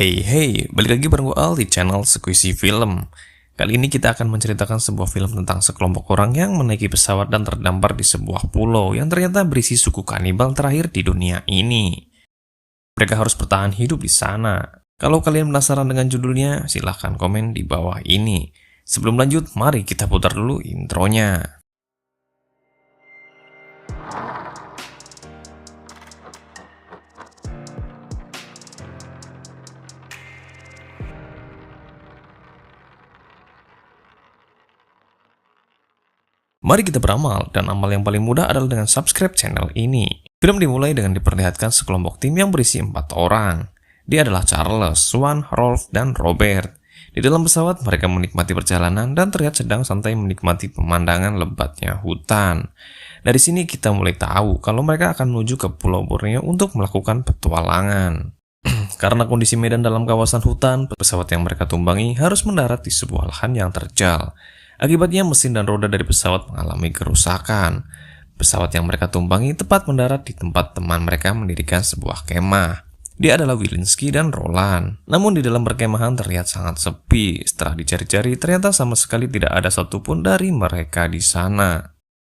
Hey, balik lagi bareng gue Al di channel Squishy Film. Kali ini kita akan menceritakan sebuah film tentang sekelompok orang yang menaiki pesawat dan terdampar di sebuah pulau yang ternyata berisi suku kanibal terakhir di dunia ini. Mereka harus bertahan hidup di sana. Kalau kalian penasaran dengan judulnya, silahkan komen di bawah ini. Sebelum lanjut, mari kita putar dulu intronya. Mari kita beramal, dan amal yang paling mudah adalah dengan subscribe channel ini. Film dimulai dengan diperlihatkan sekelompok tim yang berisi 4 orang. Dia adalah Charles, Swan, Rolf, dan Robert. Di dalam pesawat, mereka menikmati perjalanan dan terlihat sedang santai menikmati pemandangan lebatnya hutan. Dari sini kita mulai tahu kalau mereka akan menuju ke Pulau Borneo untuk melakukan petualangan. Karena kondisi medan dalam kawasan hutan, pesawat yang mereka tumbangi harus mendarat di sebuah lahan yang terjal. Akibatnya mesin dan roda dari pesawat mengalami kerusakan. Pesawat yang mereka tumbangi tepat mendarat di tempat teman mereka mendirikan sebuah kemah. Dia adalah Wilinski dan Roland. Namun di dalam perkemahan terlihat sangat sepi. Setelah dicari-cari, ternyata sama sekali tidak ada satupun dari mereka di sana.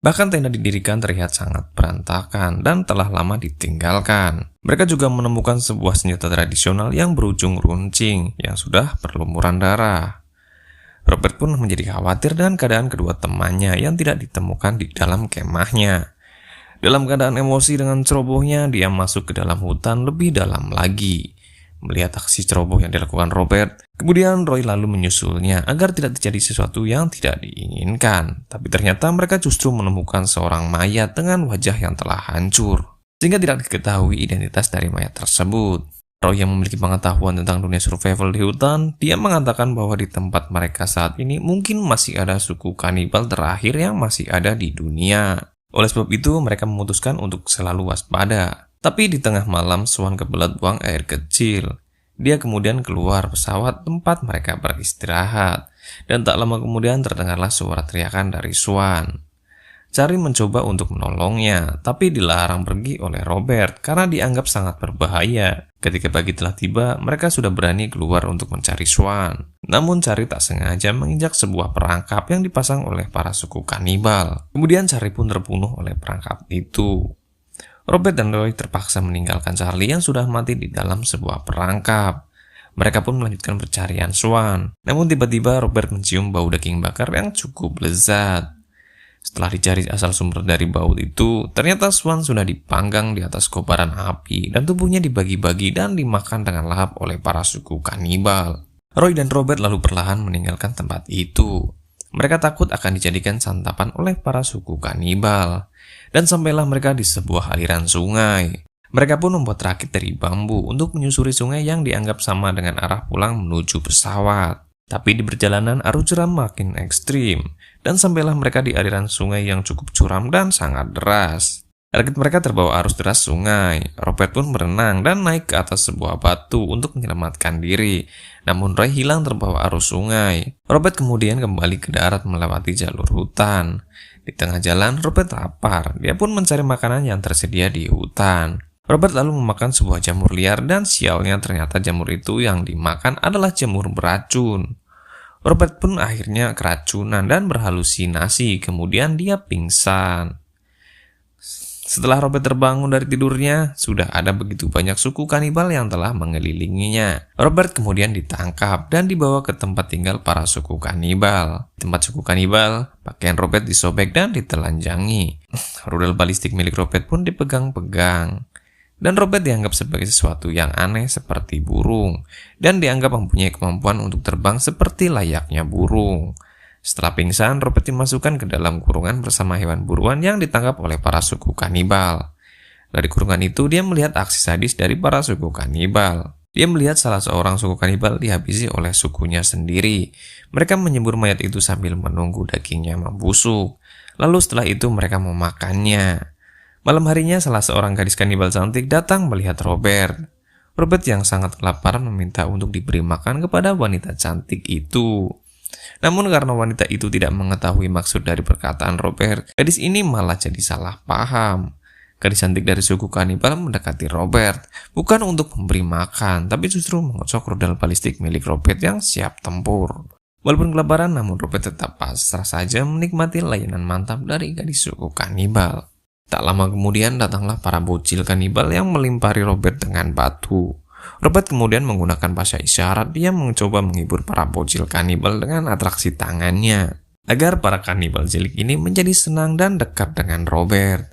Bahkan tenda didirikan terlihat sangat berantakan dan telah lama ditinggalkan. Mereka juga menemukan sebuah senjata tradisional yang berujung runcing yang sudah berlumuran darah. Robert pun menjadi khawatir dengan keadaan kedua temannya yang tidak ditemukan di dalam kemahnya. Dalam keadaan emosi dengan cerobohnya, dia masuk ke dalam hutan lebih dalam lagi. Melihat aksi ceroboh yang dilakukan Robert, kemudian Roy lalu menyusulnya agar tidak terjadi sesuatu yang tidak diinginkan. Tapi ternyata mereka justru menemukan seorang mayat dengan wajah yang telah hancur, sehingga tidak diketahui identitas dari mayat tersebut. Roy yang memiliki pengetahuan tentang dunia survival di hutan, dia mengatakan bahwa di tempat mereka saat ini mungkin masih ada suku kanibal terakhir yang masih ada di dunia. Oleh sebab itu, mereka memutuskan untuk selalu waspada. Tapi di tengah malam, Swan kebelet buang air kecil. Dia kemudian keluar pesawat tempat mereka beristirahat. Dan tak lama kemudian terdengarlah suara teriakan dari Swan. Charlie mencoba untuk menolongnya, tapi dilarang pergi oleh Robert karena dianggap sangat berbahaya. Ketika pagi telah tiba, mereka sudah berani keluar untuk mencari Swan. Namun Charlie tak sengaja menginjak sebuah perangkap yang dipasang oleh para suku kanibal. Kemudian Charlie pun terbunuh oleh perangkap itu. Robert dan Roy terpaksa meninggalkan Charlie yang sudah mati di dalam sebuah perangkap. Mereka pun melanjutkan pencarian Swan. Namun tiba-tiba Robert mencium bau daging bakar yang cukup lezat. Setelah dicari asal sumber dari bau itu, ternyata Swan sudah dipanggang di atas kobaran api dan tubuhnya dibagi-bagi dan dimakan dengan lahap oleh para suku kanibal. Roy dan Robert lalu perlahan meninggalkan tempat itu. Mereka takut akan dijadikan santapan oleh para suku kanibal. Dan sampailah mereka di sebuah aliran sungai. Mereka pun membuat rakit dari bambu untuk menyusuri sungai yang dianggap sama dengan arah pulang menuju pesawat. Tapi di perjalanan arus jeram makin ekstrim, dan sampailah mereka di aliran sungai yang cukup curam dan sangat deras. Rakit mereka terbawa arus deras sungai. Robert pun berenang dan naik ke atas sebuah batu untuk menyelamatkan diri. Namun Roy hilang terbawa arus sungai. Robert kemudian kembali ke darat melewati jalur hutan. Di tengah jalan, Robert lapar. Dia pun mencari makanan yang tersedia di hutan. Robert lalu memakan sebuah jamur liar dan sialnya ternyata jamur itu yang dimakan adalah jamur beracun. Robert pun akhirnya keracunan dan berhalusinasi, kemudian dia pingsan. Setelah Robert terbangun dari tidurnya, sudah ada begitu banyak suku kanibal yang telah mengelilinginya. Robert kemudian ditangkap dan dibawa ke tempat tinggal para suku kanibal. Di tempat suku kanibal, pakaian Robert disobek dan ditelanjangi. Rudal balistik milik Robert pun dipegang-pegang. Dan Robert dianggap sebagai sesuatu yang aneh seperti burung, dan dianggap mempunyai kemampuan untuk terbang seperti layaknya burung. Setelah pingsan, Robert dimasukkan ke dalam kurungan bersama hewan buruan yang ditangkap oleh para suku kanibal. Dari kurungan itu, dia melihat aksi sadis dari para suku kanibal. Dia melihat salah seorang suku kanibal dihabisi oleh sukunya sendiri. Mereka menyembur mayat itu sambil menunggu dagingnya membusuk. Lalu setelah itu mereka memakannya. Malam harinya, salah seorang gadis kanibal cantik datang melihat Robert. Robert yang sangat kelaparan meminta untuk diberi makan kepada wanita cantik itu. Namun karena wanita itu tidak mengetahui maksud dari perkataan Robert, gadis ini malah jadi salah paham. Gadis cantik dari suku kanibal mendekati Robert, bukan untuk memberi makan, tapi justru mengocok rudal balistik milik Robert yang siap tempur. Walaupun kelaparan, namun Robert tetap pasrah saja menikmati layanan mantap dari gadis suku kanibal. Tak lama kemudian datanglah para bocil kanibal yang melimpari Robert dengan batu. Robert kemudian menggunakan bahasa isyarat. Dia mencoba menghibur para bocil kanibal dengan atraksi tangannya, agar para kanibal cilik ini menjadi senang dan dekat dengan Robert.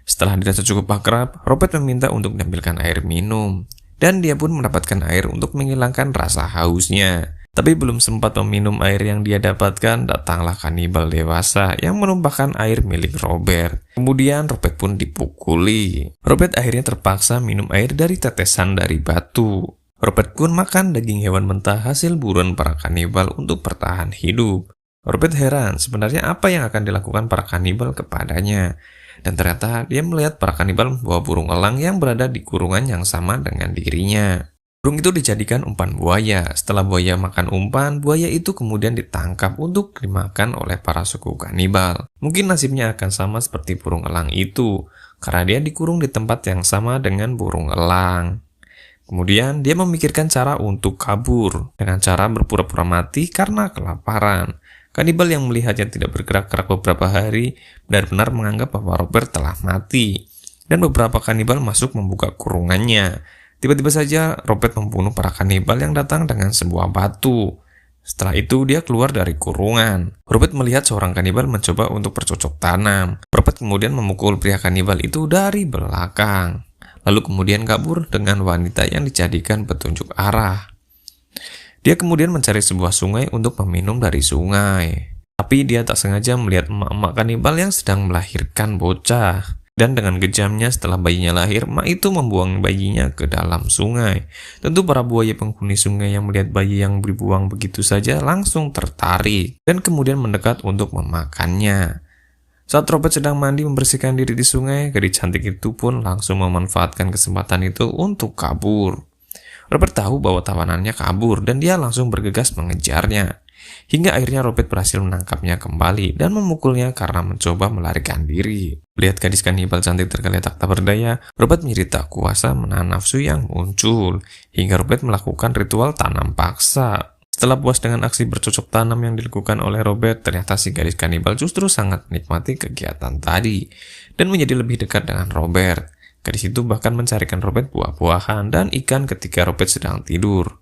Setelah dirasa cukup akrab, Robert meminta untuk diambilkan air minum, dan dia pun mendapatkan air untuk menghilangkan rasa hausnya. Tapi belum sempat meminum air yang dia dapatkan, datanglah kanibal dewasa yang menumpahkan air milik Robert. Kemudian Robert pun dipukuli. Robert akhirnya terpaksa minum air dari tetesan dari batu. Robert pun makan daging hewan mentah hasil buruan para kanibal untuk bertahan hidup. Robert heran sebenarnya apa yang akan dilakukan para kanibal kepadanya. Dan ternyata dia melihat para kanibal membawa burung elang yang berada di kurungan yang sama dengan dirinya. Burung itu dijadikan umpan buaya. Setelah buaya makan umpan, buaya itu kemudian ditangkap untuk dimakan oleh para suku kanibal. Mungkin nasibnya akan sama seperti burung elang itu, karena dia dikurung di tempat yang sama dengan burung elang. Kemudian dia memikirkan cara untuk kabur, dengan cara berpura-pura mati karena kelaparan. Kanibal yang melihatnya tidak bergerak-gerak beberapa hari, benar-benar menganggap bahwa Robert telah mati. Dan beberapa kanibal masuk membuka kurungannya. Tiba-tiba saja Robert membunuh para kanibal yang datang dengan sebuah batu. Setelah itu dia keluar dari kurungan. Robert melihat seorang kanibal mencoba untuk bercocok tanam. Robert kemudian memukul pria kanibal itu dari belakang. Lalu kemudian kabur dengan wanita yang dijadikan petunjuk arah. Dia kemudian mencari sebuah sungai untuk meminum dari sungai. Tapi dia tak sengaja melihat emak-emak kanibal yang sedang melahirkan bocah. Dan dengan kejamnya setelah bayinya lahir, emak itu membuang bayinya ke dalam sungai. Tentu para buaya penghuni sungai yang melihat bayi yang dibuang begitu saja langsung tertarik dan kemudian mendekat untuk memakannya. Saat Robert sedang mandi membersihkan diri di sungai, gadis cantik itu pun langsung memanfaatkan kesempatan itu untuk kabur. Robert tahu bahwa tawanannya kabur dan dia langsung bergegas mengejarnya. Hingga akhirnya Robert berhasil menangkapnya kembali dan memukulnya karena mencoba melarikan diri. Melihat gadis kanibal cantik tergeletak tak berdaya, Robert menjadi tak kuasa menahan nafsu yang muncul. Hingga Robert melakukan ritual tanam paksa. Setelah puas dengan aksi bercocok tanam yang dilakukan oleh Robert, ternyata si gadis kanibal justru sangat menikmati kegiatan tadi dan menjadi lebih dekat dengan Robert. Gadis itu bahkan mencarikan Robert buah-buahan dan ikan ketika Robert sedang tidur.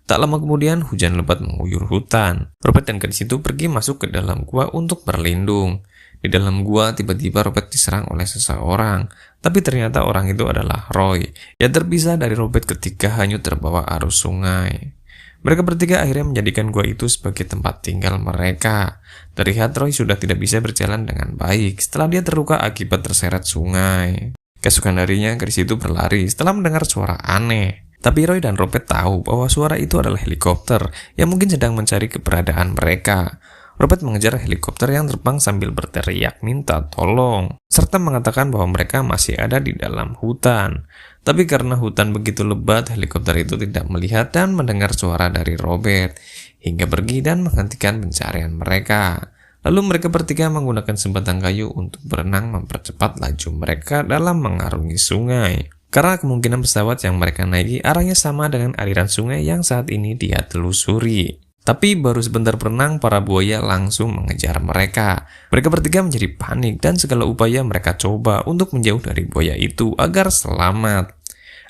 Tak lama kemudian hujan lebat mengguyur hutan. Robert dan gadis itu pergi masuk ke dalam gua untuk berlindung. Di dalam gua tiba-tiba Robert diserang oleh seseorang. Tapi ternyata orang itu adalah Roy, yang terpisah dari Robert ketika hanyut terbawa arus sungai. Mereka bertiga akhirnya menjadikan gua itu sebagai tempat tinggal mereka. Terlihat Roy sudah tidak bisa berjalan dengan baik setelah dia terluka akibat terseret sungai. Keesokan harinya gadis itu berlari setelah mendengar suara aneh. Tapi Roy dan Robert tahu bahwa suara itu adalah helikopter yang mungkin sedang mencari keberadaan mereka. Robert mengejar helikopter yang terbang sambil berteriak minta tolong, serta mengatakan bahwa mereka masih ada di dalam hutan. Tapi karena hutan begitu lebat, helikopter itu tidak melihat dan mendengar suara dari Robert, hingga pergi dan menghentikan pencarian mereka. Lalu mereka bertiga menggunakan sebatang kayu untuk berenang mempercepat laju mereka dalam mengarungi sungai. Karena kemungkinan pesawat yang mereka naiki arahnya sama dengan aliran sungai yang saat ini dia telusuri. Tapi baru sebentar berenang, para buaya langsung mengejar mereka. Mereka bertiga menjadi panik dan segala upaya mereka coba untuk menjauh dari buaya itu agar selamat.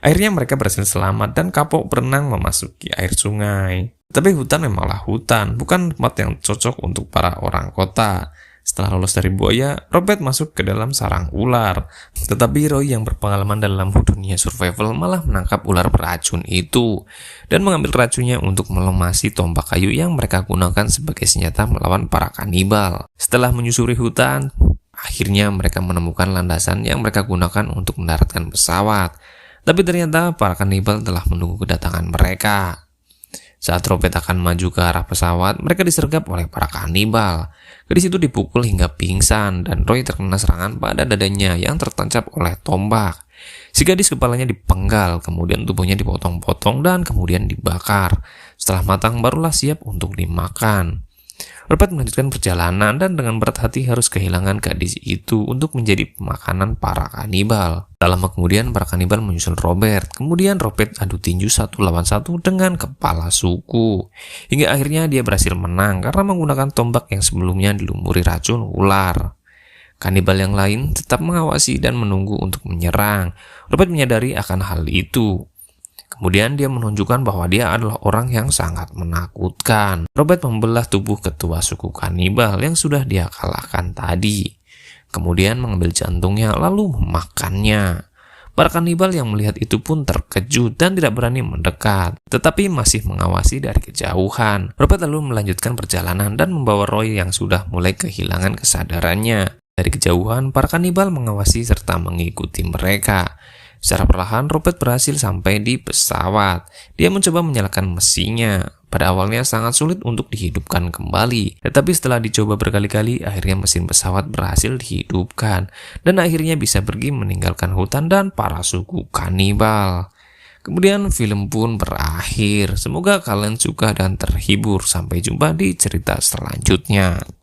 Akhirnya mereka berhasil selamat dan kapok berenang memasuki air sungai. Tapi hutan memanglah hutan, bukan tempat yang cocok untuk para orang kota. Setelah lolos dari buaya, Robert masuk ke dalam sarang ular. Tetapi Roy yang berpengalaman dalam dunia survival malah menangkap ular beracun itu dan mengambil racunnya untuk melemasi tombak kayu yang mereka gunakan sebagai senjata melawan para kanibal. Setelah menyusuri hutan, akhirnya mereka menemukan landasan yang mereka gunakan untuk mendaratkan pesawat. Tapi ternyata para kanibal telah menunggu kedatangan mereka. Saat Robert akan maju ke arah pesawat, mereka disergap oleh para kanibal. Gadis itu dipukul hingga pingsan dan Roy terkena serangan pada dadanya yang tertancap oleh tombak. Si gadis kepalanya dipenggal, kemudian tubuhnya dipotong-potong dan kemudian dibakar. Setelah matang barulah siap untuk dimakan. Robert melanjutkan perjalanan dan dengan berat hati harus kehilangan gadis itu untuk menjadi makanan para kanibal. Tak lama kemudian para kanibal menyusul Robert. Kemudian Robert adu tinju 1 lawan 1 dengan kepala suku. Hingga akhirnya dia berhasil menang karena menggunakan tombak yang sebelumnya dilumuri racun ular. Kanibal yang lain tetap mengawasi dan menunggu untuk menyerang. Robert menyadari akan hal itu. Kemudian dia menunjukkan bahwa dia adalah orang yang sangat menakutkan. Robert membelah tubuh ketua suku kanibal yang sudah dia kalahkan tadi. Kemudian mengambil jantungnya lalu memakannya. Para kanibal yang melihat itu pun terkejut dan tidak berani mendekat, tetapi masih mengawasi dari kejauhan. Robert lalu melanjutkan perjalanan dan membawa Roy yang sudah mulai kehilangan kesadarannya. Dari kejauhan, para kanibal mengawasi serta mengikuti mereka. Secara perlahan, Robert berhasil sampai di pesawat. Dia mencoba menyalakan mesinnya. Pada awalnya sangat sulit untuk dihidupkan kembali. Tetapi setelah dicoba berkali-kali, akhirnya mesin pesawat berhasil dihidupkan. Dan akhirnya bisa pergi meninggalkan hutan dan para suku kanibal. Kemudian film pun berakhir. Semoga kalian suka dan terhibur. Sampai jumpa di cerita selanjutnya.